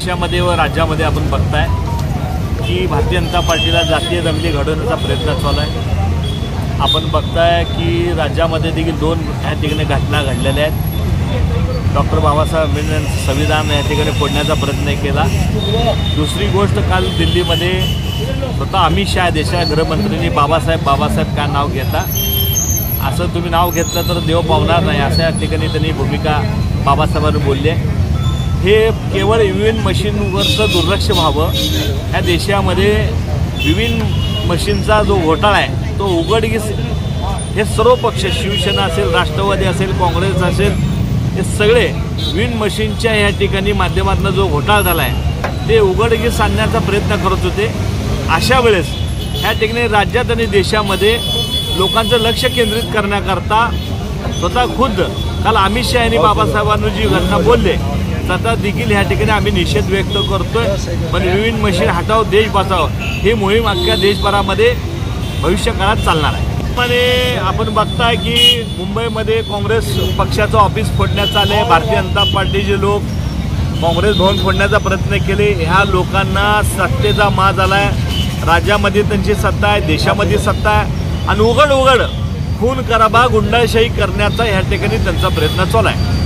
देशामध्ये व राज्यामध्ये आपण बघताय की भारतीय जनता पार्टीला जातीय दंगली घडवण्याचा प्रयत्न चालू आहे। आपण बघताय की राज्यामध्ये देखील 2 या ठिकाणी घटना घडलेल्या आहेत। डॉक्टर बाबासाहेब आंबेडकरांचं संविधान या ठिकाणी फोडण्याचा प्रयत्न केला। दुसरी गोष्ट, काल दिल्लीमध्ये स्वतः अमित शहा देशाच्या गृहमंत्र्यांनी बाबासाहेब काय नाव घेता, असं तुम्ही नाव घेतलं तर देव पावणार नाही, असं या ठिकाणी त्यांनी भूमिका बाबासाहेबांनी बोलली आहे। हे केवळ ईव्हीएम मशीनवरचं दुर्लक्ष व्हावं, या देशामध्ये ईव्हीएम मशीनचा जो घोटाळा आहे तो उघडकीस हे सर्व पक्ष, शिवसेना असेल, राष्ट्रवादी असेल, काँग्रेस असेल, हे सगळे ईव्हीएम मशीनच्या या ठिकाणी माध्यमातून जो घोटाळा झाला आहे ते उघडकीस आणण्याचा प्रयत्न करत होते। अशा वेळेस ह्या ठिकाणी राज्यात आणि देशामध्ये लोकांचं लक्ष केंद्रित करण्याकरता स्वतः खुद्द काल अमित शहा यांनी बाबासाहेबांनी जी घटना बोलले त्याचा देखील ह्या ठिकाणी आम्ही निषेध व्यक्त करतोय। पण ईव्हीएम मशीन हटाव देश बचाव ही मोहीम अख्ख्या देशभरामध्ये भविष्य काळात चालणार आहे। आणि आपण बघताय की मुंबईमध्ये काँग्रेस पक्षाचं ऑफिस फोडण्यात आले। भारतीय जनता पार्टीचे लोक काँग्रेस भवन फोडण्याचा प्रयत्न केले। ह्या लोकांना सत्तेचा माज आला आहे। राज्यामध्ये त्यांची सत्ता आहे, देशामध्ये सत्ता आहे आणि उघड खून खराबा गुंडाशाही करण्याचा ह्या ठिकाणी त्यांचा प्रयत्न चालू आहे।